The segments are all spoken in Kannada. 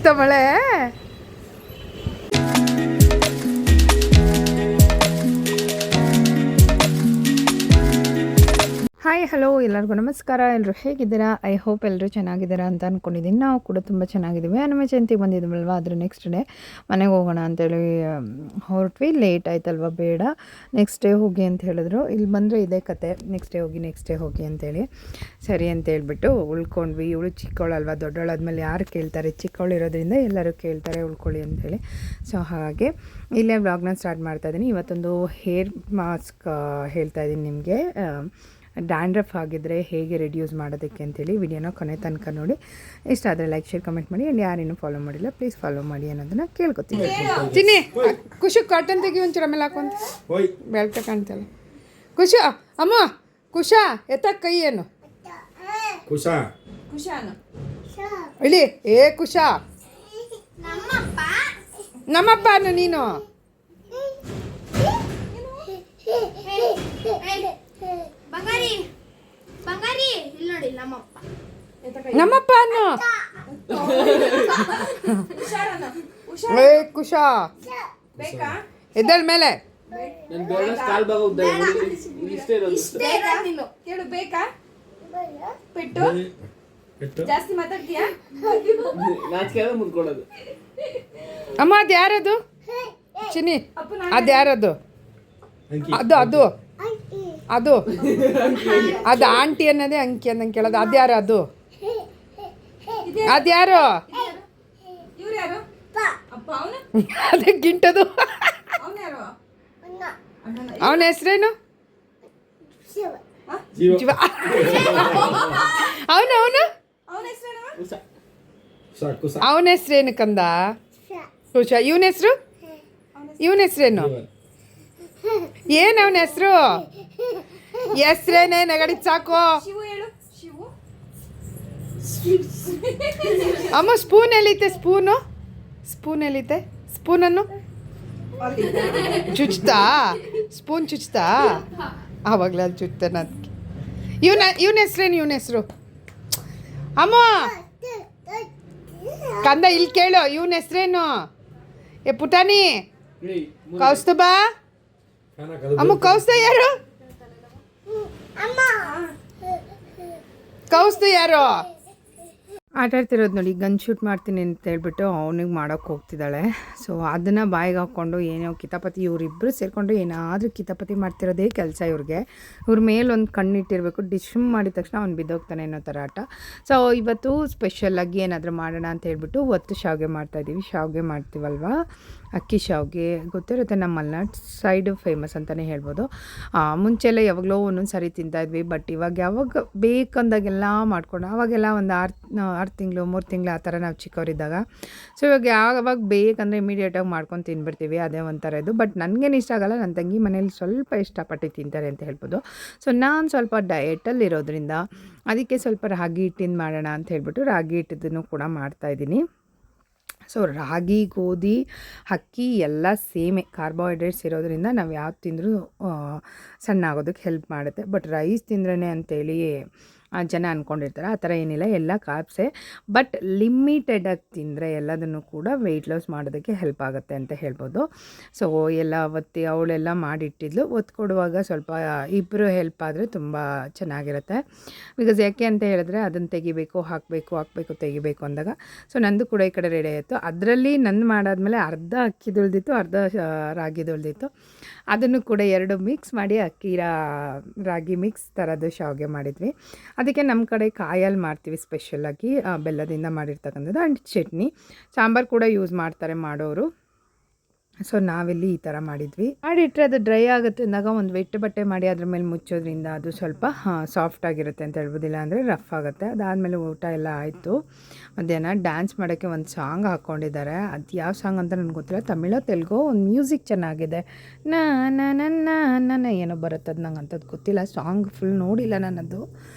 ಬಂತ ಮಳೆ. ಹಾಯ್ ಹಲೋ ಎಲ್ಲರಿಗೂ ನಮಸ್ಕಾರ. ಎಲ್ಲರೂ ಹೇಗಿದ್ದೀರಾ? ಐ ಹೋಪ್ ಎಲ್ಲರೂ ಚೆನ್ನಾಗಿದ್ದೀರಾ ಅಂತ ಅಂದ್ಕೊಂಡಿದ್ದೀನಿ. ನಾವು ಕೂಡ ತುಂಬ ಚೆನ್ನಾಗಿದ್ದೀವಿ. ಹನುಮ ಜಯಂತಿ ಬಂದಿದ್ವಲ್ವ, ಅದ್ರ ನೆಕ್ಸ್ಟ್ ಡೇ ಮನೆಗೆ ಹೋಗೋಣ ಅಂತೇಳಿ ಹೊರಟ್ವಿ. ಲೇಟ್ ಆಯ್ತಲ್ವ, ಬೇಡ ನೆಕ್ಸ್ಟ್ ಡೇ ಹೋಗಿ ಅಂತ ಹೇಳಿದ್ರು. ಇಲ್ಲಿ ಬಂದರೆ ಇದೇ ಕತೆ, ನೆಕ್ಸ್ಟ್ ಡೇ ಹೋಗಿ ಅಂತೇಳಿ. ಸರಿ ಅಂತ ಹೇಳ್ಬಿಟ್ಟು ಉಳ್ಕೊಂಡ್ವಿ. ಇವಳು ಚಿಕ್ಕವಳಲ್ವ, ದೊಡ್ಡವಳಾದ್ಮೇಲೆ ಯಾರು ಕೇಳ್ತಾರೆ? ಚಿಕ್ಕವಳು ಇರೋದ್ರಿಂದ ಎಲ್ಲರೂ ಕೇಳ್ತಾರೆ ಉಳ್ಕೊಳ್ಳಿ ಅಂತೇಳಿ. ಸೊ ಹಾಗೆ ಇಲ್ಲೇ ವ್ಲಾಗ್ನ ಸ್ಟಾರ್ಟ್ ಮಾಡ್ತಾಯಿದ್ದೀನಿ. ಇವತ್ತೊಂದು ಹೇರ್ ಮಾಸ್ಕ್ ಹೇಳ್ತಾಯಿದ್ದೀನಿ ನಿಮಗೆ. ಡ್ಯಾಂಡ್ರಫ್ ಆಗಿದ್ದರೆ ಹೇಗೆ ರೆಡ್ಯೂಸ್ ಮಾಡೋದಕ್ಕೆ ಅಂತೇಳಿ ವಿಡಿಯೋನ ಕೊನೆ ತನಕ ನೋಡಿ. ಇಷ್ಟ ಆದರೆ ಲೈಕ್ ಶೇರ್ ಕಮೆಂಟ್ ಮಾಡಿ. ಆ್ಯಂಡ್ ಯಾರೇನು ಫಾಲೋ ಮಾಡಿಲ್ಲ ಪ್ಲೀಸ್ ಫಾಲೋ ಮಾಡಿ ಅನ್ನೋದನ್ನು ಕೇಳ್ಕೊತೀನಿ. ತಿನ್ನಿ ಖುಷಿ ಕಾಟನ್ ತೆಗಿ ಒಂಚೂರು ಆಮೇಲೆ ಹಾಕೊಂತ ಬೆಳ್ತ ಕಾಣ್ತಲ್ಲ. ಖುಷಿ ಅಮ್ಮ ಖುಷಾ ಎತ್ತ ಕೈ ಏನು ಇಳಿ ಏ ಖುಷಾ ನಮ್ಮಪ್ಪ ಅನ್ನು ನೀನು ನಮ್ಮಪ್ಪ ಅನ್ನು ಏ ಖುಷಾ ಎದ್ದಳ ಮೇಲೆ ಅಮ್ಮ ಅದು ಯಾರದು ಚಿನ್ನಿ? ಅದು ಯಾರದು? ಅದು ಅದು ಅದು ಅದು ಆಂಟಿ ಅನ್ನೋದೇ ಅಂಕಿ ಅಂದಂಗೆ ಕೇಳೋದು. ಅದ್ಯಾರು ಅದು? ಅದ್ಯಾರು? ಅದೇ ಗಿಂಟದು. ಅವನ ಹೆಸ್ರೇನು? ಜೀವ. ಅವನು ಅವನ ಹೆಸ್ರೇನು ಕಂದ? ಕುಶ. ಇವನ ಹೆಸ್ರೇನು? ಏನು ಅವನ ಹೆಸ್ರೇನೇ ನಗಡಿ ಸಾಕು. ಅಮ್ಮ ಸ್ಪೂನ್ ಎಲ್ಲಿತೆ? ಸ್ಪೂನ್ ಎಲ್ಲಿತೆ? ಸ್ಪೂನನ್ನು ಚುಚ್ತಾ? ಸ್ಪೂನ್ ಚುಚ್ತಾ? ಆವಾಗಲೇ ಅಲ್ಲಿ ಚುಚ್ತಾನೆ ಅದಕ್ಕೆ. ಇವನ ಹೆಸ್ರು ಅಮ್ಮ ಕಂದ ಇಲ್ಲಿ ಕೇಳು. ಇವನ ಹೆಸ್ರೇನು? ಏ ಪುಟಾಣಿ ಕೌಸ್ತುಬಾ. ಅಮ್ಮ ಕೌಸ್ತ ಯಾರು? ಕೌಸ್ತು ಯಾರು? ಆಟಾಡ್ತಿರೋದು ನೋಡಿ. ಗನ್ ಶೂಟ್ ಮಾಡ್ತೀನಿ ಅಂತ ಹೇಳ್ಬಿಟ್ಟು ಅವನಿಗೆ ಮಾಡೋಕ್ಕೆ ಹೋಗ್ತಿದ್ದಾಳೆ. ಸೊ ಅದನ್ನು ಬಾಯಿಗೆ ಹಾಕ್ಕೊಂಡು ಏನೋ ಕಿತಾಪತಿ, ಇವರಿಬ್ಬರು ಸೇರಿಕೊಂಡು ಏನಾದರೂ ಕಿತಾಪತಿ ಮಾಡ್ತಿರೋದೇ ಕೆಲಸ ಇವ್ರಿಗೆ. ಇವ್ರ ಮೇಲೊಂದು ಕಣ್ಣಿಟ್ಟಿರಬೇಕು. ಡಿಶ್ಮ್ ಮಾಡಿದ ತಕ್ಷಣ ಅವ್ನು ಬಿದ್ದೋಗ್ತಾನೆ ಅನ್ನೋ ಥರ ಆಟ. ಸೊ ಇವತ್ತು ಸ್ಪೆಷಲಾಗಿ ಏನಾದರೂ ಮಾಡೋಣ ಅಂತ ಹೇಳ್ಬಿಟ್ಟು ಒತ್ತು ಶಾವಿಗೆ ಮಾಡ್ತಾಯಿದ್ದೀವಿ. ಶಾವಿಗೆ ಮಾಡ್ತೀವಲ್ವ, ಅಕ್ಕಿ ಶಾವಿಗೆ ಗೊತ್ತಿರುತ್ತೆ, ನಮ್ಮ ಮಲೆನಾಡು ಸೈಡು ಫೇಮಸ್ ಅಂತಲೇ ಹೇಳ್ಬೋದು. ಮುಂಚೆಲ್ಲ ಯಾವಾಗಲೂ ಒಂದೊಂದು ಸಾರಿ ತಿಂತಾಯಿದ್ವಿ. ಬಟ್ ಇವಾಗ ಯಾವಾಗ ಬೇಕಂದಾಗೆಲ್ಲ ಮಾಡ್ಕೊಂಡು, ಆವಾಗೆಲ್ಲ ಒಂದು 6 ತಿಂಗಳು 3 ತಿಂಗಳು ಆ ಥರ ನಾವು ಚಿಕ್ಕವರಿದ್ದಾಗ. ಸೊ ಇವಾಗ ಯಾವಾಗ ಬೇಕಂದರೆ ಇಮಿಡಿಯೇಟಾಗಿ ಮಾಡ್ಕೊಂಡು ತಿಂದ್ಬಿಡ್ತೀವಿ. ಅದೇ ಒಂಥರ ಇದು. ಬಟ್ ನನಗೇನು ಇಷ್ಟ ಆಗೋಲ್ಲ. ನನ್ನ ತಂಗಿ ಮನೇಲಿ ಸ್ವಲ್ಪ ಇಷ್ಟಪಟ್ಟು ತಿಂತಾರೆ ಅಂತ ಹೇಳ್ಬೋದು. ಸೊ ನಾನು ಸ್ವಲ್ಪ ಡಯಟಲ್ಲಿ ಇರೋದ್ರಿಂದ ಅದಕ್ಕೆ ಸ್ವಲ್ಪ ರಾಗಿ ಹಿಟ್ಟಿಂದ ಮಾಡೋಣ ಅಂತ ಹೇಳ್ಬಿಟ್ಟು ರಾಗಿ ಹಿಟ್ಟಿದ್ದನ್ನು ಕೂಡ ಮಾಡ್ತಾಯಿದ್ದೀನಿ. ಸೊ ರಾಗಿ, ಗೋಧಿ, ಅಕ್ಕಿ ಎಲ್ಲ ಸೇಮೇ ಕಾರ್ಬೋಹೈಡ್ರೇಟ್ಸ್ ಇರೋದ್ರಿಂದ ನಾವು ಯಾವ್ದು ತಿಂದರೂ ಸಣ್ಣ ಆಗೋದಕ್ಕೆ ಹೆಲ್ಪ್ ಮಾಡುತ್ತೆ. ಬಟ್ ರೈಸ್ ತಿಂದ್ರೇ ಅಂತೇಳಿ ಜನ ಅಂದ್ಕೊಂಡಿರ್ತಾರೆ. ಆ ಥರ ಏನಿಲ್ಲ, ಎಲ್ಲ ಕಾರ್ಬ್ಸೇ. ಬಟ್ ಲಿಮಿಟೆಡಾಗಿ ತಿಂದರೆ ಎಲ್ಲದನ್ನು ಕೂಡ ವೆಯ್ಟ್ ಲಾಸ್ ಮಾಡೋದಕ್ಕೆ ಹೆಲ್ಪ್ ಆಗುತ್ತೆ ಅಂತ ಹೇಳ್ಬೋದು. ಸೊ ಎಲ್ಲ ಅವಳೆಲ್ಲ ಮಾಡಿಟ್ಟಿದ್ಲು. ಕೊಡುವಾಗ ಸ್ವಲ್ಪ ಇಬ್ಬರು ಹೆಲ್ಪ್ ಆದರೆ ತುಂಬ ಚೆನ್ನಾಗಿರುತ್ತೆ. ಬಿಕಾಸ್ ಯಾಕೆ ಅಂತ ಹೇಳಿದ್ರೆ ಅದನ್ನು ತೆಗಿಬೇಕು, ಹಾಕಬೇಕು ತೆಗಿಬೇಕು ಅಂದಾಗ. ಸೊ ನಂದು ಕೂಡ ಈ ಕಡೆ ರೆಡಿ ಆಯಿತು. ಅದರಲ್ಲಿ ನಂದು ಮಾಡಾದ್ಮೇಲೆ ಅರ್ಧ ಅಕ್ಕಿದುಳ್ದಿತ್ತು, ಅರ್ಧ ರಾಗಿದುಳ್ದಿತ್ತು. ಅದನ್ನು ಕೂಡ 2 ಮಿಕ್ಸ್ ಮಾಡಿ ರಾಗಿ ಮಿಕ್ಸ್ ಥರದ್ದು ಶಾವಿಗೆ ಮಾಡಿದ್ವಿ. ಅದಕ್ಕೆ ನಮ್ಮ ಕಡೆ ಕಾಯಲ್ಲಿ ಮಾಡ್ತೀವಿ ಸ್ಪೆಷಲಾಗಿ, ಬೆಲ್ಲದಿಂದ ಮಾಡಿರ್ತಕ್ಕಂಥದ್ದು. ಆ್ಯಂಡ್ ಚಟ್ನಿ, ಸಾಂಬಾರು ಕೂಡ ಯೂಸ್ ಮಾಡ್ತಾರೆ ಮಾಡೋರು. ಸೊ ನಾವಿಲ್ಲಿ ಈ ಥರ ಮಾಡಿದ್ವಿ. ಮಾಡಿಟ್ರೆ ಅದು ಡ್ರೈ ಆಗುತ್ತೆ ಅಂದಾಗ ಒಂದು ವೆಟ್ ಬಟ್ಟೆ ಮಾಡಿ ಅದ್ರ ಮೇಲೆ ಮುಚ್ಚೋದ್ರಿಂದ ಅದು ಸ್ವಲ್ಪ ಸಾಫ್ಟಾಗಿರುತ್ತೆ ಅಂತ ಹೇಳ್ಬೋದಿಲ್ಲ, ಅಂದರೆ ರಫ್ ಆಗುತ್ತೆ. ಅದಾದಮೇಲೆ ಊಟ ಎಲ್ಲ ಆಯಿತು. ಮಧ್ಯಾಹ್ನ ಡ್ಯಾನ್ಸ್ ಮಾಡೋಕ್ಕೆ ಒಂದು ಸಾಂಗ್ ಹಾಕ್ಕೊಂಡಿದ್ದಾರೆ. ಅದು ಯಾವ ಸಾಂಗ್ ಅಂತ ನನಗೆ ಗೊತ್ತಿಲ್ಲ, ತಮಿಳೋ ತೆಲುಗೋ. ಒಂದು ಮ್ಯೂಸಿಕ್ ಚೆನ್ನಾಗಿದೆ. ನನ್ನ ಏನೋ ಬರುತ್ತೆ, ಅದು ನಂಗೆ ಅಂಥದ್ದು ಗೊತ್ತಿಲ್ಲ. ಸಾಂಗ್ ಫುಲ್ ನೋಡಿಲ್ಲ ನಾನದು.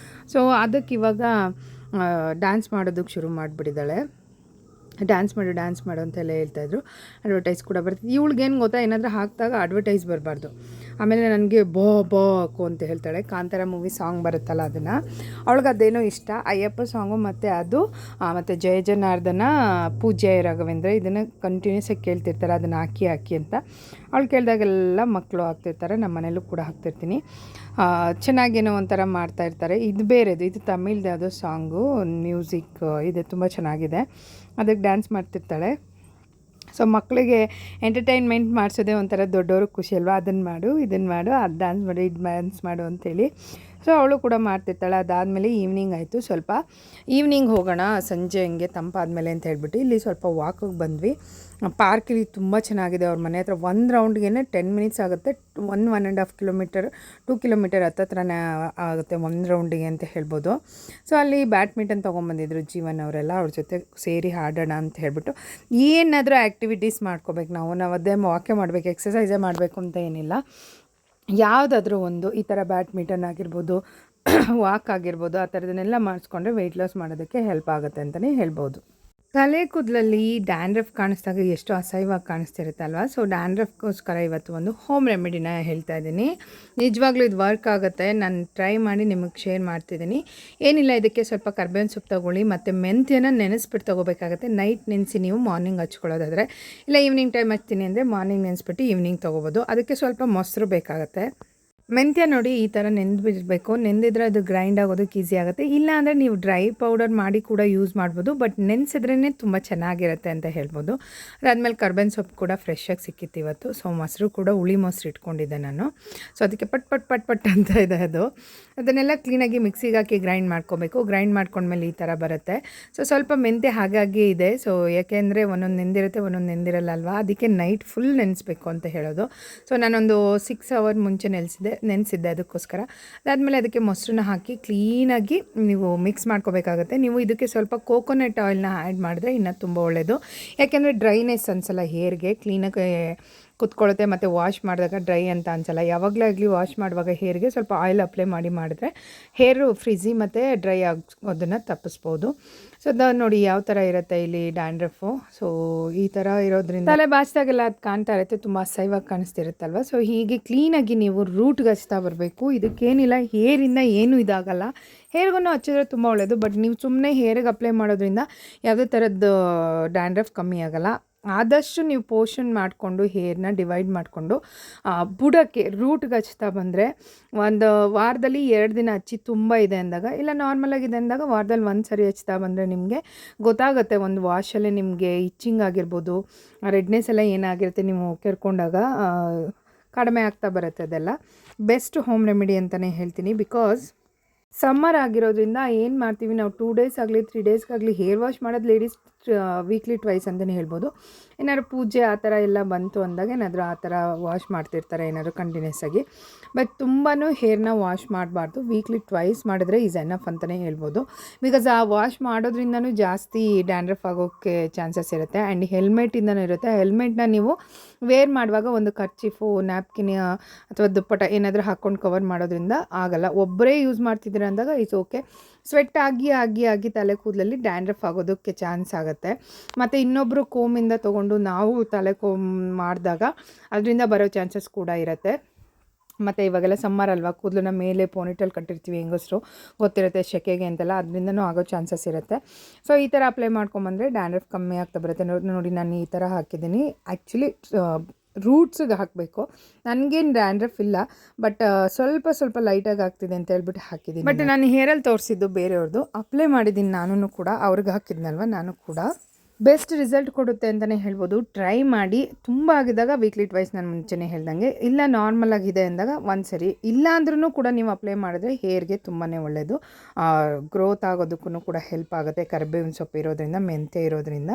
ಸೊ ಅದಕ್ಕೆ ಇವಾಗ ಡ್ಯಾನ್ಸ್ ಮಾಡೋದಕ್ಕೆ ಶುರು ಮಾಡಿಬಿಟ್ಟಿದ್ದಾಳೆ. ಡ್ಯಾನ್ಸ್ ಮಾಡು ಅಂತೆಲ್ಲ ಹೇಳ್ತಾಯಿದ್ರು. ಅಡ್ವರ್ಟೈಸ್ ಕೂಡ ಬರ್ತಿತ್ತು. ಇವಳಿಗೇನು ಗೊತ್ತಾ, ಏನಾದರೂ ಹಾಕಿದಾಗ ಅಡ್ವರ್ಟೈಸ್ ಬರಬಾರ್ದು. ಆಮೇಲೆ ನನಗೆ ಬೋ ಬೋ ಹಾಕು ಅಂತ ಹೇಳ್ತಾಳೆ. ಕಾಂತಾರ ಮೂವಿ ಸಾಂಗ್ ಬರುತ್ತಲ್ಲ ಅದನ್ನು, ಅವಳಿಗೆ ಅದೇನೋ ಇಷ್ಟ, ಅಯ್ಯಪ್ಪ ಸಾಂಗು ಮತ್ತು ಅದು ಮತ್ತು ಜಯ ಜನಾರ್ದನ ಪೂಜ್ಯ ರಾಘವೇಂದ್ರ ಇದನ್ನು ಕಂಟಿನ್ಯೂಸ್ ಆಗಿ ಕೇಳ್ತಿರ್ತಾರೆ, ಅದನ್ನು ಹಾಕಿ ಅಂತ. ಅವಳು ಕೇಳಿದಾಗೆಲ್ಲ ಮಕ್ಕಳು ಹಾಕ್ತಿರ್ತಾರೆ, ನಮ್ಮ ಮನೇಲೂ ಕೂಡ ಹಾಕ್ತಿರ್ತೀನಿ. ಚೆನ್ನಾಗೇನೋ ಒಂಥರ ಮಾಡ್ತಾಯಿರ್ತಾರೆ. ಇದು ಬೇರೆದು, ಇದು ತಮಿಳ್ದು ಯಾವುದೋ ಸಾಂಗು, ಮ್ಯೂಸಿಕ್ ಇದೆ, ತುಂಬ ಚೆನ್ನಾಗಿದೆ. ಅದಕ್ಕೆ ಡ್ಯಾನ್ಸ್ ಮಾಡ್ತಿರ್ತಾಳೆ. ಸೊ ಮಕ್ಕಳಿಗೆ ಎಂಟರ್ಟೈನ್ಮೆಂಟ್ ಮಾಡಿಸೋದೇ ಒಂಥರ ದೊಡ್ಡವ್ರಿಗೆ ಖುಷಿ ಅಲ್ವಾ, ಅದನ್ನು ಮಾಡು, ಇದನ್ನು ಮಾಡು, ಅದು ಡ್ಯಾನ್ಸ್ ಮಾಡು, ಇದು ಡ್ಯಾನ್ಸ್ ಮಾಡು ಅಂತೇಳಿ. ಸೊ ಅವಳು ಕೂಡ ಮಾಡ್ತಿರ್ತಾಳೆ. ಅದಾದಮೇಲೆ ಈವ್ನಿಂಗ್ ಆಯಿತು, ಸ್ವಲ್ಪ ಈವ್ನಿಂಗ್ ಹೋಗೋಣ ಸಂಜೆ ಹಂಗೆ ತಂಪಾದಮೇಲೆ ಅಂತ ಹೇಳ್ಬಿಟ್ಟು ಇಲ್ಲಿ ಸ್ವಲ್ಪ ವಾಕಿಗೆ ಬಂದ್ವಿ. ಪಾರ್ಕ್ ಇಲ್ಲಿ ತುಂಬ ಚೆನ್ನಾಗಿದೆ. ಅವ್ರ ಮನೆ ಹತ್ರ ಒಂದು ರೌಂಡ್ಗೆ 10 ಮಿನಿಟ್ಸ್ ಆಗುತ್ತೆ, 1.5 ಕಿಲೋಮೀಟರ್ 2 ಕಿಲೋಮೀಟರ್ ಹತ್ರನೇ ಆಗುತ್ತೆ ಒಂದು ರೌಂಡಿಗೆ ಅಂತ ಹೇಳ್ಬೋದು. ಸೊ ಅಲ್ಲಿ ಬ್ಯಾಡ್ಮಿಂಟನ್ ತೊಗೊಂಬಂದಿದ್ರು ಜೀವನ್ ಅವರೆಲ್ಲ, ಅವ್ರ ಜೊತೆ ಸೇರಿ ಆಡೋಣ ಅಂತ ಹೇಳ್ಬಿಟ್ಟು. ಏನಾದರೂ ಆ್ಯಕ್ಟಿವಿಟೀಸ್ ಮಾಡ್ಕೋಬೇಕು, ನಾವು ಅದೇ ವಾಕೆ ಮಾಡಬೇಕು, ಎಕ್ಸಸೈಸೇ ಮಾಡಬೇಕು ಅಂತ ಏನಿಲ್ಲ. ಯಾವುದಾದ್ರೂ ಒಂದು ಈ ಥರ ಬ್ಯಾಡ್ಮಿಂಟನ್ ಆಗಿರ್ಬೋದು, ವಾಕ್ ಆಗಿರ್ಬೋದು, ಆ ಥರದನ್ನೆಲ್ಲ ಮಾಡಿಸ್ಕೊಂಡ್ರೆ ವೆಯ್ಟ್ ಲಾಸ್ ಮಾಡೋದಕ್ಕೆ ಹೆಲ್ಪ್ ಆಗುತ್ತೆ ಅಂತಲೇ ಹೇಳ್ಬೋದು. ತಲೆ ಕೂದಲಲ್ಲಿ ಡ್ಯಾಂಡ್ರಫ್ ಕಾಣಿಸ್ದಾಗ ಎಷ್ಟು ಅಸಹ್ಯವಾಗಿ ಕಾಣಿಸ್ತಿರುತ್ತೆ ಅಲ್ವಾ. ಸೊ ಡ್ಯಾಂಡ್ರಫ್ಗೋಸ್ಕರ ಇವತ್ತು ಒಂದು ಹೋಮ್ ರೆಮಿಡಿನ ಹೇಳ್ತಾ ಇದ್ದೀನಿ. ನಿಜವಾಗ್ಲೂ ಇದು ವರ್ಕ್ ಆಗುತ್ತೆ, ನಾನು ಟ್ರೈ ಮಾಡಿ ನಿಮಗೆ ಶೇರ್ ಮಾಡ್ತಿದ್ದೀನಿ. ಏನಿಲ್ಲ, ಇದಕ್ಕೆ ಸ್ವಲ್ಪ ಕರ್ಬೇವಿನ ಸೊಪ್ಪು ತೊಗೊಳ್ಳಿ ಮತ್ತು ಮೆಂತ್ಯನ ನೆನೆಸ್ಬಿಟ್ಟು ತೊಗೋಬೇಕಾಗತ್ತೆ. ನೈಟ್ ನೆನೆಸಿ ನೀವು ಮಾರ್ನಿಂಗ್ ಹಚ್ಕೊಳ್ಳೋದಾದರೆ, ಇಲ್ಲ ಈವ್ನಿಂಗ್ ಟೈಮ್ ಹಚ್ತೀನಿ ಅಂದರೆ ಮಾರ್ನಿಂಗ್ ನೆನೆಸ್ಬಿಟ್ಟು ಈವ್ನಿಂಗ್ ತೊಗೋಬೋದು. ಅದಕ್ಕೆ ಸ್ವಲ್ಪ ಮೊಸರು ಬೇಕಾಗುತ್ತೆ. ಮೆಂತ್ಯ ನೋಡಿ ಈ ಥರ ನೆಂದ್ಬಿಡಬೇಕು, ನೆಂದಿದ್ರೆ ಅದು ಗ್ರೈಂಡ್ ಆಗೋದಕ್ಕೆ ಈಸಿ ಆಗುತ್ತೆ. ಇಲ್ಲ ಅಂದರೆ ನೀವು ಡ್ರೈ ಪೌಡರ್ ಮಾಡಿ ಕೂಡ ಯೂಸ್ ಮಾಡ್ಬೋದು, ಬಟ್ ನೆನೆಸಿದ್ರೇ ತುಂಬ ಚೆನ್ನಾಗಿರುತ್ತೆ ಅಂತ ಹೇಳ್ಬೋದು. ಅದಾದಮೇಲೆ ಕರ್ಬೇವಿನ ಸೊಪ್ಪು ಕೂಡ ಫ್ರೆಶ್ಶಾಗಿ ಸಿಕ್ಕಿತ್ತು ಇವತ್ತು. ಸೊ ಮೊಸರು ಕೂಡ ಹುಳಿ ಮೊಸರು ಇಟ್ಕೊಂಡಿದ್ದೆ ನಾನು. ಸೊ ಅದಕ್ಕೆ ಪಟ್ ಅಂತ ಇದೆ ಅದು. ಅದನ್ನೆಲ್ಲ ಕ್ಲೀನಾಗಿ ಮಿಕ್ಸಿಗೆ ಹಾಕಿ ಗ್ರೈಂಡ್ ಮಾಡ್ಕೋಬೇಕು. ಗ್ರೈಂಡ್ ಮಾಡ್ಕೊಂಡ್ಮೇಲೆ ಈ ಥರ ಬರುತ್ತೆ. ಸೊ ಸ್ವಲ್ಪ ಮೆಂತ್ಯ ಹಾಗಾಗಿ ಇದೆ. ಸೊ ಯಾಕೆಂದರೆ ಒಂದೊಂದು ನೆಂದಿರುತ್ತೆ, ಒಂದೊಂದು ನೆಂದಿರಲ್ಲ ಅಲ್ವಾ, ಅದಕ್ಕೆ ನೈಟ್ ಫುಲ್ ನೆನೆಸ್ಬೇಕು ಅಂತ ಹೇಳೋದು. ಸೊ ನಾನೊಂದು 6 ಅವರ್ ಮುಂಚೆ ನೆನೆಸಿದ್ದೆ ಅದಕ್ಕೋಸ್ಕರ. ಅದಾದಮೇಲೆ ಅದಕ್ಕೆ ಮೊಸರನ್ನ ಹಾಕಿ ಕ್ಲೀನಾಗಿ ನೀವು ಮಿಕ್ಸ್ ಮಾಡ್ಕೋಬೇಕಾಗತ್ತೆ. ನೀವು ಇದಕ್ಕೆ ಸ್ವಲ್ಪ ಕೋಕೋನಟ್ ಆಯಿಲ್ನ ಆ್ಯಡ್ ಮಾಡಿದ್ರೆ ಇನ್ನೂ ತುಂಬ ಒಳ್ಳೆಯದು. ಯಾಕೆಂದರೆ ಡ್ರೈನೆಸ್ ಅನಿಸಲ್ಲ, ಹೇರ್ಗೆ ಕ್ಲೀನಾಗಿ ಕುತ್ಕೊಳ್ಳುತ್ತೆ ಮತ್ತು ವಾಶ್ ಮಾಡಿದಾಗ ಡ್ರೈ ಅಂತ ಅನಿಸಲ್ಲ. ಯಾವಾಗಲೇ ಆಗಲಿ ವಾಶ್ ಮಾಡುವಾಗ ಹೇರ್ಗೆ ಸ್ವಲ್ಪ ಆಯಿಲ್ ಅಪ್ಲೈ ಮಾಡಿದ್ರೆ ಹೇರು ಫ್ರಿಝಿ ಮತ್ತು ಡ್ರೈ ಆಗೋದನ್ನು ತಪ್ಪಿಸ್ಬೋದು. ಸೊ ಅದು ನೋಡಿ ಯಾವ ಥರ ಇರುತ್ತೆ ಇಲ್ಲಿ ಡ್ಯಾಂಡ್ರಫು. ಸೊ ಈ ಥರ ಇರೋದ್ರಿಂದ ತಲೆ ಬಾಚಿದಾಗೆಲ್ಲ ಅದು ಕಾಣ್ತಾ ಇರುತ್ತೆ, ತುಂಬ ಅಸಹ್ಯವಾಗಿ ಕಾಣಿಸ್ತಿರುತ್ತಲ್ವ. ಸೊ ಹೀಗೆ ಕ್ಲೀನಾಗಿ ನೀವು ರೂಟ್ಗೆ ಹಚ್ತಾ ಬರಬೇಕು. ಇದಕ್ಕೇನಿಲ್ಲ, ಹೇರಿಂದ ಏನೂ ಇದಾಗಲ್ಲ. ಹೇರ್ಗೂ ಹಚ್ಚಿದ್ರೆ ತುಂಬ ಒಳ್ಳೆಯದು, ಬಟ್ ನೀವು ಸುಮ್ಮನೆ ಹೇರಿಗೆ ಅಪ್ಲೈ ಮಾಡೋದ್ರಿಂದ ಯಾವುದೇ ಥರದ್ದು ಡ್ಯಾಂಡ್ರಫ್ ಕಮ್ಮಿ ಆಗೋಲ್ಲ. ಆದಷ್ಟು ನೀವು ಪೋರ್ಷನ್ ಮಾಡಿಕೊಂಡು ಹೇರ್ನ ಡಿವೈಡ್ ಮಾಡಿಕೊಂಡು ಬುಡಕ್ಕೆ ರೂಟ್ಗೆ ಹಚ್ತಾ ಬಂದರೆ ಒಂದು ವಾರದಲ್ಲಿ 2 ದಿನ ಹಚ್ಚಿ ತುಂಬ ಇದೆ ಅಂದಾಗ, ಇಲ್ಲ ನಾರ್ಮಲಾಗಿದೆ ಅಂದಾಗ ವಾರದಲ್ಲಿ 1 ಸರಿ ಹಚ್ತಾ ಬಂದರೆ ನಿಮಗೆ ಗೊತ್ತಾಗುತ್ತೆ. ಒಂದು ವಾಶಲ್ಲೇ ನಿಮಗೆ ಇಚ್ಚಿಂಗ್ ಆಗಿರ್ಬೋದು, ರೆಡ್ನೆಸ್ ಎಲ್ಲ ಏನಾಗಿರುತ್ತೆ ನೀವು ಕೆರ್ಕೊಂಡಾಗ ಕಡಿಮೆ ಆಗ್ತಾ ಬರುತ್ತೆ. ಅದೆಲ್ಲ ಬೆಸ್ಟ್ ಹೋಮ್ ರೆಮಿಡಿ ಅಂತಲೇ ಹೇಳ್ತೀನಿ. ಬಿಕಾಸ್ ಸಮ್ಮರ್ ಆಗಿರೋದ್ರಿಂದ ಏನು ಮಾಡ್ತೀವಿ ನಾವು, 2 ಡೇಸ್ ಆಗಲಿ 3 ಡೇಸ್ಗಾಗಲಿ ಹೇರ್ ವಾಶ್ ಮಾಡೋದು ಲೇಡೀಸ್ ವೀಕ್ಲಿ ಟ್ವೈಸ್ ಅಂತಲೇ ಹೇಳ್ಬೋದು. ಏನಾದ್ರು ಪೂಜೆ ಆ ಥರ ಎಲ್ಲ ಬಂತು ಅಂದಾಗ ಏನಾದರೂ ಆ ಥರ ವಾಶ್ ಮಾಡ್ತಿರ್ತಾರೆ ಏನಾದರೂ ಕಂಟಿನ್ಯೂಸ್ ಆಗಿ. ಬಟ್ ತುಂಬಾ ಹೇರ್ನ ವಾಶ್ ಮಾಡಬಾರ್ದು, ವೀಕ್ಲಿ ಟ್ವೈಸ್ ಮಾಡಿದ್ರೆ ಈಸ್ ಎನಫ್ ಅಂತಲೇ ಹೇಳ್ಬೋದು. ಬಿಕಾಸ್ ಆ ವಾಶ್ ಮಾಡೋದ್ರಿಂದನೂ ಜಾಸ್ತಿ ಡ್ಯಾಂಡ್ರಫ್ ಆಗೋಕ್ಕೆ ಚಾನ್ಸಸ್ ಇರುತ್ತೆ. ಆ್ಯಂಡ್ ಹೆಲ್ಮೆಟಿಂದನೂ ಇರುತ್ತೆ. ಹೆಲ್ಮೆಟ್ನ ನೀವು ವೇರ್ ಮಾಡುವಾಗ ಒಂದು ಕರ್ಚಿಫು, ನ್ಯಾಪ್ಕಿನ್ ಅಥವಾ ದುಪ್ಪಟ ಏನಾದರೂ ಹಾಕ್ಕೊಂಡು ಕವರ್ ಮಾಡೋದ್ರಿಂದ ಆಗಲ್ಲ. ಒಬ್ಬರೇ ಯೂಸ್ ಮಾಡ್ತಿದ್ದೀರ ಅಂದಾಗ ಇಟ್ಸ್ ಓಕೆ. ಸ್ವೆಟ್ ಆಗಿ ತಲೆ ಕೂದಲಲ್ಲಿ ಡ್ಯಾಂಡ್ರಫ್ ಆಗೋದಕ್ಕೆ ಚಾನ್ಸ್ ಆಗುತ್ತೆ. ಮತ್ತು ಇನ್ನೊಬ್ಬರು ಕೋಮಿಂದ ತೊಗೊಂಡು ನಾವು ತಲೆ ಕೋಮ್ ಮಾಡಿದಾಗ ಅದರಿಂದ ಬರೋ ಚಾನ್ಸಸ್ ಕೂಡ ಇರುತ್ತೆ. ಮತ್ತು ಇವಾಗೆಲ್ಲ ಸಮ್ಮರ್ ಅಲ್ವಾ, ಕೂದಲನ್ನ ಮೇಲೆ ಪೋನಿಟಲ್ ಕಟ್ಟಿರ್ತೀವಿ ಹೆಂಗಸರು, ಗೊತ್ತಿರುತ್ತೆ ಸೆಕೆಗೆ ಅಂತೆಲ್ಲ, ಅದರಿಂದನೂ ಆಗೋ ಚಾನ್ಸಸ್ ಇರುತ್ತೆ. ಸೊ ಈ ಥರ ಅಪ್ಲೈ ಮಾಡ್ಕೊಂಬಂದರೆ ಡ್ಯಾಂಡ್ರಫ್ ಕಮ್ಮಿ ಆಗ್ತಾ ಬರುತ್ತೆ. ನೋಡಿ ನಾನು ಈ ಥರ ಹಾಕಿದ್ದೀನಿ. ಆ್ಯಕ್ಚುಲಿ ರೂಟ್ಸಿಗೆ ಹಾಕಬೇಕು. ನನಗೇನು ಡ್ಯಾಂಡ್ರಫ್ ಇಲ್ಲ, ಬಟ್ ಸ್ವಲ್ಪ ಲೈಟಾಗಿ ಆಗ್ತಿದೆ ಅಂತ ಹೇಳ್ಬಿಟ್ಟು ಹಾಕಿದ್ದೀನಿ. ಬಟ್ ನಾನು ಹೇರಲ್ಲಿ ತೋರಿಸಿದ್ದು ಬೇರೆಯವ್ರದ್ದು, ಅಪ್ಲೈ ಮಾಡಿದ್ದೀನಿ ನಾನು ಕೂಡ, ಅವ್ರಿಗೆ ಹಾಕಿದ್ನಲ್ವ ನಾನು ಕೂಡ. ಬೆಸ್ಟ್ ರಿಸಲ್ಟ್ ಕೊಡುತ್ತೆ ಅಂತಲೇ ಹೇಳ್ಬೋದು. ಟ್ರೈ ಮಾಡಿ. ತುಂಬ ಆಗಿದ್ದಾಗ ವೀಕ್ಲಿ ಟ್ವೈಸ್ ನಾನು ಮುಂಚೆನೇ ಹೇಳ್ದಂಗೆ, ಇಲ್ಲ ನಾರ್ಮಲ್ ಆಗಿದೆ ಅಂದಾಗ 1 ಸರಿ, ಇಲ್ಲ ಅಂದ್ರೂ ಕೂಡ ನೀವು ಅಪ್ಲೈ ಮಾಡಿದ್ರೆ ಹೇರ್ಗೆ ತುಂಬಾ ಒಳ್ಳೆಯದು. ಗ್ರೋತ್ ಆಗೋದಕ್ಕೂ ಕೂಡ ಹೆಲ್ಪ್ ಆಗುತ್ತೆ. ಕರಿಬೇವಿನ ಸೊಪ್ಪು ಇರೋದ್ರಿಂದ, ಮೆಂತ್ಯ ಇರೋದ್ರಿಂದ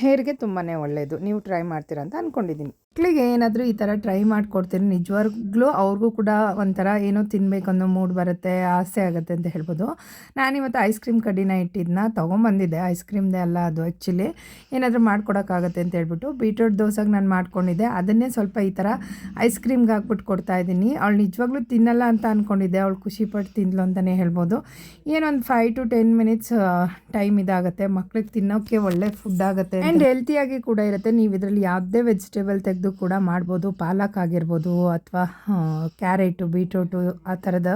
ಹೇರ್ಗೆ ತುಂಬಾ ಒಳ್ಳೆಯದು. ನೀವು ಟ್ರೈ ಮಾಡ್ತೀರಾ ಅಂತ ಅಂದ್ಕೊಂಡಿದ್ದೀನಿ. ಮಕ್ಕಳಿಗೆ ಏನಾದರೂ ಈ ಥರ ಟ್ರೈ ಮಾಡಿಕೊಡ್ತೀನಿ. ನಿಜವಾಗ್ಲೂ ಅವ್ರಿಗೂ ಕೂಡ ಒಂಥರ ಏನೋ ತಿನ್ನಬೇಕು ಅನ್ನೋ ಮೂಡ್ ಬರುತ್ತೆ, ಆಸೆ ಆಗುತ್ತೆ ಅಂತ ಹೇಳ್ಬೋದು. ನಾನಿವತ್ತು ಐಸ್ ಕ್ರೀಮ್ ಕಡ್ಡಿನ ಇಟ್ಟಿದ್ದನ್ನ ತೊಗೊಂಬಂದಿದ್ದೆ. ಐಸ್ ಕ್ರೀಮ್ದೇ ಅಲ್ಲ ಅದು, ಆ್ಯಕ್ಚುಲಿ ಏನಾದರೂ ಮಾಡ್ಕೊಡೋಕ್ಕಾಗತ್ತೆ ಅಂತ ಹೇಳ್ಬಿಟ್ಟು ಬೀಟ್ರೂಟ್ ದೋಸೆಗೆ ನಾನು ಮಾಡ್ಕೊಂಡಿದ್ದೆ. ಅದನ್ನೇ ಸ್ವಲ್ಪ ಈ ಥರ ಐಸ್ ಕ್ರೀಮ್ಗೆ ಹಾಕ್ಬಿಟ್ಟು ಕೊಡ್ತಾಯಿದ್ದೀನಿ. ಅವಳು ನಿಜವಾಗ್ಲೂ ತಿನ್ನಲ್ಲ ಅಂತ ಅಂದ್ಕೊಂಡಿದ್ದೆ, ಅವಳು ಖುಷಿಪಟ್ಟು ತಿಂದ್ಲು ಅಂತಲೇ ಹೇಳ್ಬೋದು. ಏನೊಂದು 5 to 10 ಮಿನಿಟ್ಸ್ ಟೈಮ್ ಇದಾಗುತ್ತೆ. ಮಕ್ಳಿಗೆ ತಿನ್ನೋಕ್ಕೆ ಒಳ್ಳೆ ಫುಡ್ ಆಗುತ್ತೆ ಆ್ಯಂಡ್ ಹೆಲ್ತಿಯಾಗಿ ಕೂಡ ಇರುತ್ತೆ. ನೀವು ಇದರಲ್ಲಿ ಯಾವುದೇ ವೆಜಿಟೇಬಲ್ ತೆಗೆದು ಥರದ್ದು ಕೂಡ ಮಾಡ್ಬೋದು. ಪಾಲಕ್ ಆಗಿರ್ಬೋದು ಅಥವಾ ಕ್ಯಾರೆಟು, ಬೀಟ್ರೂಟು ಆ ಥರದ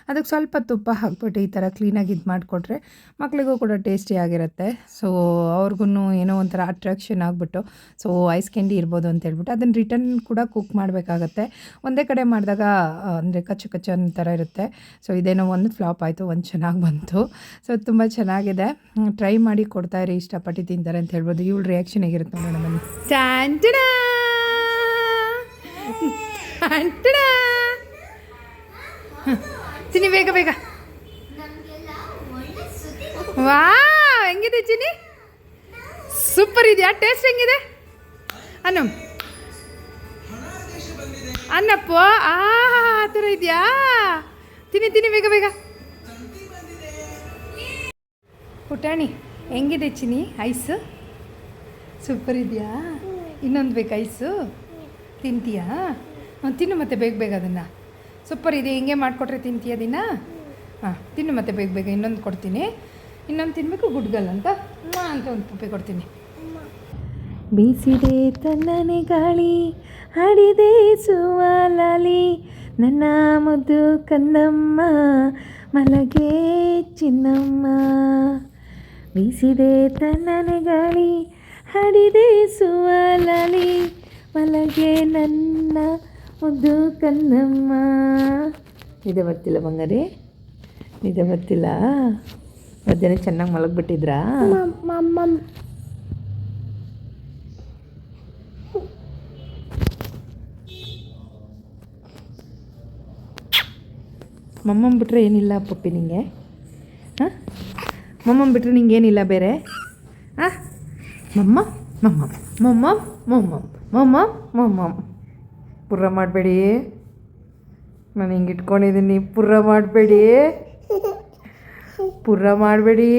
ಅದಕ್ಕೆ ಸ್ವಲ್ಪ ತುಪ್ಪ ಹಾಕ್ಬಿಟ್ಟು ಈ ಥರ ಕ್ಲೀನಾಗಿ ಇದು ಮಾಡಿಕೊಟ್ರೆ ಮಕ್ಕಳಿಗೂ ಕೂಡ ಟೇಸ್ಟಿಯಾಗಿರುತ್ತೆ. ಸೊ ಅವ್ರಿಗೂ ಏನೋ ಒಂಥರ ಅಟ್ರಾಕ್ಷನ್ ಆಗಿಬಿಟ್ಟು ಸೊ ಐಸ್ ಕ್ಯಾಂಡಿ ಇರ್ಬೋದು ಅಂತ ಹೇಳ್ಬಿಟ್ಟು ಅದನ್ನು ರಿಟರ್ನ್ ಕೂಡ ಕುಕ್ ಮಾಡಬೇಕಾಗತ್ತೆ. ಒಂದೇ ಕಡೆ ಮಾಡಿದಾಗ ಅಂದರೆ ಕಚ್ಚು ಕಚ್ಚು ಥರ ಇರುತ್ತೆ. ಸೊ ಇದೇನೋ ಒಂದು ಫ್ಲಾಪ್ ಆಯಿತು, ಒಂದು ಚೆನ್ನಾಗಿ ಬಂತು. ಸೊ ತುಂಬ ಚೆನ್ನಾಗಿದೆ, ಟ್ರೈ ಮಾಡಿ ಕೊಡ್ತಾಯಿರಿ, ಇಷ್ಟಪಟ್ಟು ತಿಂತಾರೆ ಅಂತ ಹೇಳ್ಬೋದು. ಇವಳು ರಿಯಾಕ್ಷನ್ ಹೇಗಿರುತ್ತೆ ನೋಡೋಣ ಬನ್ನಿ. ಚಿನಿ ಬೇಗ ಬೇಗ. ವಾ ಹೆಂಗಿದೆ ಚಿನಿ? ಸೂಪರ್ ಇದೆಯಾ? ಟೇಸ್ಟ್ ಹೆಂಗಿದೆ? ಅನ್ನಪ್ಪ ಆ ಥರ ಇದೆಯಾ? ತಿನ್ನಿ ಬೇಗ ಬೇಗ. ಪುಟಾಣಿ ಹೆಂಗಿದೆ ಚಿನಿ? ಐಸು ಸೂಪರ್ ಇದೆಯಾ? ಇನ್ನೊಂದು ಬೇಕು ಐಸು? ತಿಂತೀಯಾ? ತಿನ್ನು ಮತ್ತೆ ಬೇಗ ಬೇಗ ಅದನ್ನು. ಸೂಪರ್ ಇದೆ, ಹಿಂಗೆ ಮಾಡಿಕೊಟ್ರೆ ತಿಂತೀಯ ದಿನ? ಹಾಂ ತಿನ್ನು ಮತ್ತೆ ಬೇಗ ಬೇಗ. ಇನ್ನೊಂದು ಕೊಡ್ತೀನಿ, ಇನ್ನೊಂದು ತಿನ್ನಬೇಕು. ಗುಡ್ಗಲ್ ಅಂತ ಒಂದು ಪುಪ್ಪೆ ಕೊಡ್ತೀನಿ. ಬೀಸಿದೆ ತನ್ನನೆ ಗಾಳಿ, ಹಾಡಿದೆ ಸುವಾಲಾಲಿ, ನನ್ನ ಮುದ್ದು ಕಂದಮ್ಮ ಮಲಗೆ ಚಿನ್ನಮ್ಮ. ಬೀಸಿದೆ ತನ್ನನೆ ಗಾಳಿ, ಹಾಡಿದೆ ಸುವಾಲಾಲಿ, ಮಲಗೆ ನನ್ನ ಮುದ್ದು ಕಂದಮ್ಮ. ನಿದ್ದೆ ಬರ್ತಿಲ್ಲ ಬಂಗಾರಿ? ನಿದ್ದೆ ಬರ್ತಿಲ್ಲ? ಮಧ್ಯಾಹ್ನ ಚೆನ್ನಾಗಿ ಮಲಗಿಬಿಟ್ಟಿದ್ರಾ? ಮಮ್ಮಮ್ಮ ಬಿಟ್ಟರೆ ಏನಿಲ್ಲ ಪಪ್ಪಿ ನಿಂಗೆ? ಹಾಂ ಮಮ್ಮಮ್ಮ ಬಿಟ್ಟರೆ ನಿಂಗೇನಿಲ್ಲ ಬೇರೆ? ಹಾಂ ಮಮ್ಮ ಮಮ್ಮ ಮಮ್ಮ ಮಮ್ಮ ಮಮ್ಮ ಮಮ್ಮ. ಪುರ್ರ ಮಾಡಬೇಡಿ, ನಾನು ಹಿಂಗೆ ಇಟ್ಕೊಂಡಿದ್ದೀನಿ. ಪುರ್ರ ಮಾಡಬೇಡಿ, ಪುರ್ರ ಮಾಡಬೇಡಿ.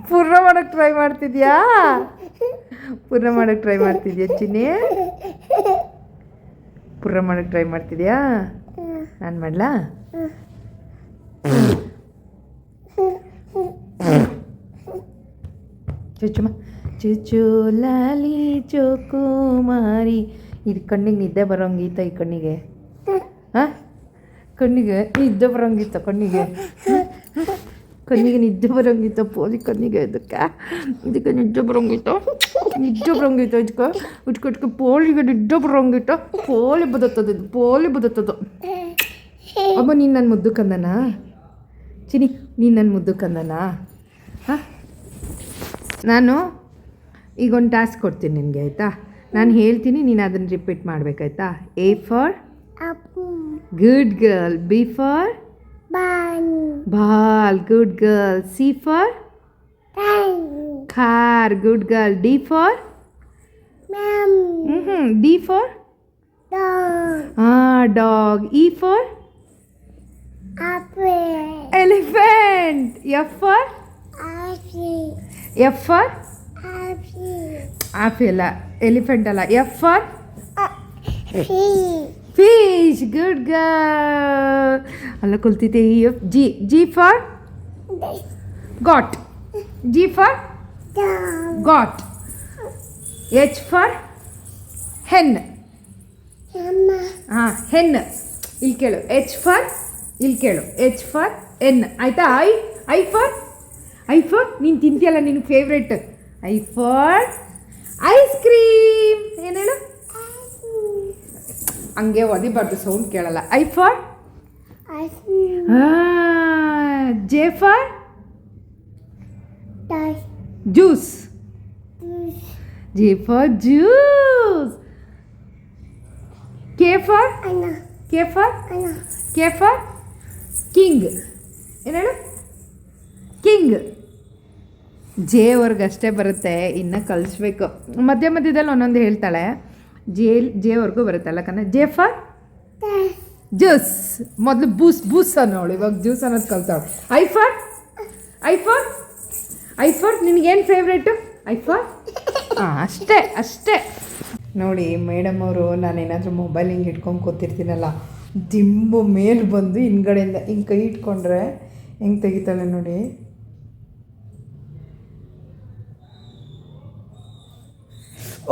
ಪುರ್ರ ಮಾಡೋಕ್ಕೆ ಟ್ರೈ ಮಾಡ್ತಿದ್ಯಾ? ಪುರ್ರ ಮಾಡೋಕ್ಕೆ ಟ್ರೈ ಮಾಡ್ತಿದ್ಯಾ ಚಿನ್ನಿ? ಪುರ್ರ ಮಾಡೋಕ್ಕೆ ಟ್ರೈ ಮಾಡ್ತಿದ್ಯಾ? ನಾನು ಮಾಡಲಾ? ಚುಚ್ಚುಮ ಚುಚ್ಚು ಲಾಲಿ ಚೋಕು ಮಾರಿ. ಇದು ಕಣ್ಣಿಗೆ ನಿದ್ದೆ ಬರೋಂಗೀತ? ಈ ಕಣ್ಣಿಗೆ ಹಾಂ ಕಣ್ಣಿಗೆ ನಿದ್ದೆ ಬರೋಂಗಿತ್ತ? ಕಣ್ಣಿಗೆ ಕಣ್ಣಿಗೆ ನಿದ್ದೆ ಬರೋಂಗಿತ್ತ? ಪೋಲಿ ಕಣ್ಣಿಗೆ ಇದಕ್ಕೆ ನಿದ್ದೆ ಬರೋಂಗಿತ್ತ? ನಿದ್ದೆ ಬರೋಂಗಿತ್ತ? ಇದಕ್ಕೆ ಪೋಲಿಗೆ ನಿದ್ದೆ ಬರೋಂಗಿತ್ತ? ಪೋಲಿ ಬದುತ್ತದು, ಪೋಲಿ ಬದುತ್ತದು. ಅಮ್ಮ ನೀನು ನನ್ನ ಮುದ್ದು ಕಂದನ ಚಿನಿ? ನೀನು ನನ್ನ ಮುದ್ದು ಕಂದನ? ಹಾಂ ನಾನು ಈಗ ಒಂದು ಟಾಸ್ಕ್ ಕೊಡ್ತೀನಿ ನಿನಗೆ, ಆಯಿತಾ? ನಾನು ಹೇಳ್ತೀನಿ, ನೀನು ಅದನ್ನು ರಿಪೀಟ್ ಮಾಡಬೇಕಾಯ್ತಾ? A for good girl, B for ball, good girl, C for car, good girl, D for D for dog, E for elephant, F for F for apple ಅಲ್ಲ, ಎಲಿಫೆಂಟ್ ಅಲ್ಲ. F for fish, good girl. ಅಲ್ಲ ಕಲ್ತಿದ್ದೆ. G, G for got, G for got, H for hen. ಹಾಂ hen. ಇಲ್ಲಿ ಕೇಳು, H for ಇಲ್ಲಿ ಕೇಳು, H ಫಾರ್ ಎನ್, ಆಯಿತಾ? ಐ ಫಾರ್ ನೀನು ತಿಂತೀಯಲ್ಲ, ನಿನ್ನ favourite. I for ice cream. ಏನು ಹೇಳು? ಹಂಗೆ ಒದಿಬಾರ್ದು, ಸೌಂಡ್ ಕೇಳಲ್ಲ. I for J for juice, J for juice. K for king. ಏನು ಹೇಳು? ಕಿಂಗ್. ಜೇವರೆಗಷ್ಟೇ ಬರುತ್ತೆ, ಇನ್ನು ಕಲಿಸ್ಬೇಕು. ಮಧ್ಯದಲ್ಲಿ ಒಂದೊಂದು ಹೇಳ್ತಾಳೆ. ಜೇವರೆಗೂ ಬರುತ್ತಲ್ಲ ಕನ್ನ. J for juice. ಮೊದಲು ಬೂಸ್ ಅನ್ನೋಳು, ಇವಾಗ ಜ್ಯೂಸ್ ಅನ್ನೋದು ಕಲ್ತಾವಳು. ಐ ಫಾರ್ ನಿನಗೇನು ಫೇವ್ರೇಟು? ಐ ಫಾರ್ ಹಾಂ ಅಷ್ಟೇ ನೋಡಿ ಮೇಡಮ್ ಅವರು. ನಾನೇನಾದರೂ ಮೊಬೈಲ್ ಹಿಂಗೆ ಇಟ್ಕೊಂಡು ಕೂತಿರ್ತೀನಲ್ಲ, ದಿಂಬು ಮೇಲೆ ಬಂದು ಹಿಂದ್ಗಡೆಯಿಂದ ಹಿಂಗೆ ಕೈ ಇಟ್ಕೊಂಡ್ರೆ ಹೆಂಗೆ ತೆಗಿತಾಳೆ ನೋಡಿ.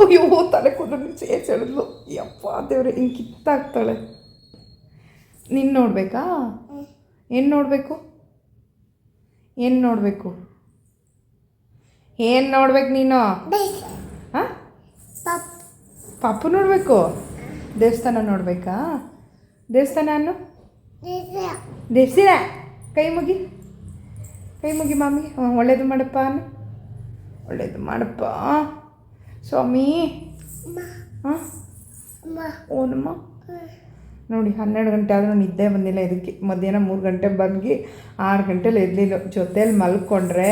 ಅಯ್ಯೋ ತಲೆ ಕೂದಲು ಸೇರಿಸಿಳಿದ್ಲು. ಯಪ್ಪ ದೇವ್ರೆ, ಹಿಂಗೆ ಕಿತ್ತಾಕ್ತಾಳೆ. ನೀನು ನೋಡಬೇಕಾ? ಏನು ನೋಡಬೇಕು? ಏನು ನೋಡಬೇಕು? ಏನು ನೋಡ್ಬೇಕು ನೀನು? ಹಾಂ, ಪಾಪು ನೋಡಬೇಕು. ದೇವಸ್ಥಾನ ನೋಡಬೇಕಾ? ದೇವಸ್ಥಾನ ಅನ್ನು ದೇವಸ್ಥಾನ. ಕೈ ಮುಗಿ, ಕೈ ಮುಗಿ ಮಾಮಿಗೆ. ಒಳ್ಳೇದು ಮಾಡಪ್ಪ ಅನ್ನು. ಒಳ್ಳೇದು ಮಾಡಪ್ಪ ಸ್ವಾಮಿ. ಹಾಂ, ಓನಮ್ಮ. ನೋಡಿ 12 ಗಂಟೆ ಆದರೂ ನಿದ್ದೆ ಬಂದಿಲ್ಲ ಇದಕ್ಕೆ. ಮಧ್ಯಾಹ್ನ 3 ಗಂಟೆ ಬಂದು 6 ಗಂಟೆಲಿ ಎದ್ಲಿಲ್ಲ. ಜೊತೇಲಿ ಮಲ್ಕೊಂಡ್ರೆ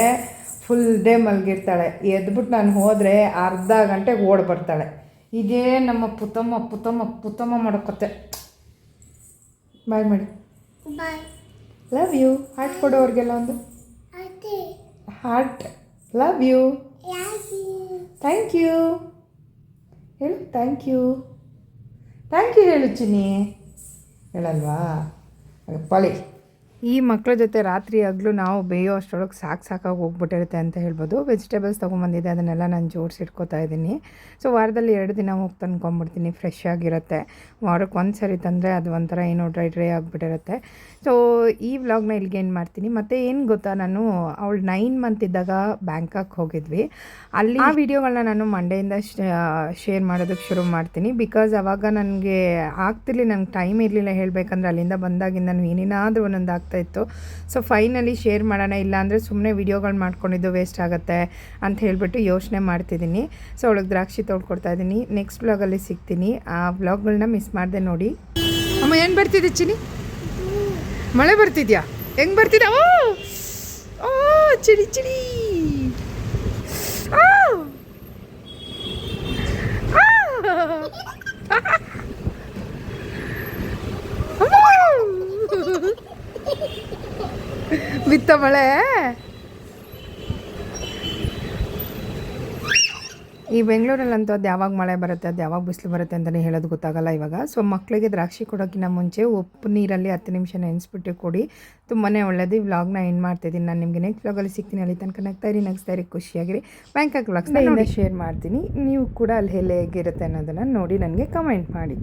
ಫುಲ್ ಡೇ ಮಲಗಿರ್ತಾಳೆ. ಎದ್ಬಿಟ್ಟು ನಾನು ಹೋದರೆ ಅರ್ಧ ಗಂಟೆಗೆ ಓಡಿ ಬರ್ತಾಳೆ. ಇದೇ ನಮ್ಮ ಪುತ್ತಮ್ಮ ಮಾಡೋಕತ್ತೆ. ಬಾಯ್ ಮಾಡಿ. Love you. ಹಾರ್ಟ್ ಕೊಡು ಅವ್ರಿಗೆಲ್ಲ ಒಂದು heart. Love you. Thank you ಹೇಳು. ಥ್ಯಾಂಕ್ ಯು ಹೇಳು ಚಿನ್ನಿ. ಹೇಳಲ್ವಾ? ಪಳಿ. ಈ ಮಕ್ಕಳ ಜೊತೆ ರಾತ್ರಿ ಆಗಲೂ ನಾವು ಬೇಯೋ ಅಷ್ಟರೊಳಗೆ ಸಾಕಾಗಿ ಹೋಗ್ಬಿಟ್ಟಿರುತ್ತೆ ಅಂತ ಹೇಳ್ಬೋದು. ವೆಜಿಟೇಬಲ್ಸ್ ತೊಗೊಂಬಂದಿದ್ದೆ, ಅದನ್ನೆಲ್ಲ ನಾನು ಜೋಡಿಸಿಟ್ಕೋತಾ ಇದ್ದೀನಿ. ಸೊ ವಾರದಲ್ಲಿ 2 ದಿನ ಹೋಗಿ ತಂದ್ಕೊಂಬಿಡ್ತೀನಿ. ಫ್ರೆಶ್ ಆಗಿರುತ್ತೆ. ವಾರಕ್ಕೆ 1 ಸರಿ ತಂದರೆ ಅದು ಒಂಥರ ಏನೋ ಡ್ರೈ ಆಗಿಬಿಟ್ಟಿರುತ್ತೆ. ಸೊ ಈ ವ್ಲಾಗ್ನ ಇಲ್ಲಿಗೆ ಏನು ಮಾಡ್ತೀನಿ. ಮತ್ತು ಏನು ಗೊತ್ತಾ, ನಾನು ಅವಳು 9 ಮಂತ್ ಇದ್ದಾಗ ಬ್ಯಾಂಕಾಕ್ ಹೋಗಿದ್ವಿ. ಅಲ್ಲಿ ಆ ವಿಡಿಯೋಗಳನ್ನ ನಾನು ಮಂಡೆಯಿಂದ ಶೇರ್ ಮಾಡೋದಕ್ಕೆ ಶುರು ಮಾಡ್ತೀನಿ. ಬಿಕಾಸ್ ಆವಾಗ ನನಗೆ ಆಗ್ತಿರ್ಲಿಲ್ಲ, ನನಗೆ ಟೈಮ್ ಇರಲಿಲ್ಲ ಹೇಳಬೇಕಂದ್ರೆ. ಅಲ್ಲಿಂದ ಬಂದಾಗಿಂದ ನಾನು ಏನೇನಾದರೂ ಒಂದೊಂದು ಆಗ್ತಾಯಿತ್ತು. ಸೊ ಫೈನಲಿ ಶೇರ್ ಮಾಡೋಣ, ಇಲ್ಲ ಅಂದರೆ ಸುಮ್ಮನೆ ವಿಡಿಯೋಗಳು ಮಾಡ್ಕೊಂಡಿದ್ದು ವೇಸ್ಟ್ ಆಗುತ್ತೆ ಅಂತ ಹೇಳಿಬಿಟ್ಟು ಯೋಚನೆ ಮಾಡ್ತಿದ್ದೀನಿ. ಸೊ ಅವಳಿಗೆ ದ್ರಾಕ್ಷಿ ತೊಳ್ಕೊಡ್ತಾ ಇದ್ದೀನಿ. ನೆಕ್ಸ್ಟ್ ವ್ಲಾಗಲ್ಲಿ ಸಿಗ್ತೀನಿ. ಆ ವ್ಲಾಗ್ಗಳನ್ನ ಮಿಸ್ ಮಾಡಿದೆ ನೋಡಿ. ಅಮ್ಮ ಏನು ಬರ್ತಿದ್ದೆ ಚಿನಿ? ಮಳೆ ಬರ್ತಿದ್ಯಾ? ಹೆಂಗೆ ಬರ್ತಿದ್ಯಾ? ಓ ಚಿಡಿ ಚಿಡಿ. ಬಿತ್ತ ಮಳೆ. ಈ ಬೆಂಗಳೂರಲ್ಲಂತೂ ಅದು ಯಾವಾಗ ಮಳೆ ಬರುತ್ತೆ, ಅದು ಯಾವಾಗ ಬಿಸಿಲು ಬರುತ್ತೆ ಅಂತಲೇ ಹೇಳೋದು ಗೊತ್ತಾಗಲ್ಲ ಇವಾಗ. ಸೊ ಮಕ್ಕಳಿಗೆ ದ್ರಾಕ್ಷಿ ಕೊಡೋಕ್ಕಿಂತ ಮುಂಚೆ ಉಪ್ಪು ನೀರಲ್ಲಿ 10 ನಿಮಿಷ ನೆನೆಸ್ಬಿಟ್ಟು ಕೊಡಿ. ತುಂಬಾ ಒಳ್ಳೆಯದು. ಈ ವ್ಲಾಗ್ನ ಎಂಡ್ ಮಾಡ್ತಿದ್ದೀನಿ. ನಾನು ನಿಮಗೆ ನೆಕ್ಸ್ಟ್ ವ್ಲಾಗಲ್ಲಿ ಸಿಗ್ತೀನಿ. ಅಲ್ಲಿ ತನಕ ನಗ್ತಾ ಇರಿ, ಖುಷಿಯಾಗಿರಿ. ಬ್ಯಾಂಕಾಕ್ ವ್ಲಾಗ್ಸ್ನ ಶೇರ್ ಮಾಡ್ತೀನಿ. ನೀವು ಕೂಡ ಅಲ್ಲಿ ಹೇಗಿರುತ್ತೆ ಅನ್ನೋದನ್ನು ನೋಡಿ ನನಗೆ ಕಮೆಂಟ್ ಮಾಡಿ.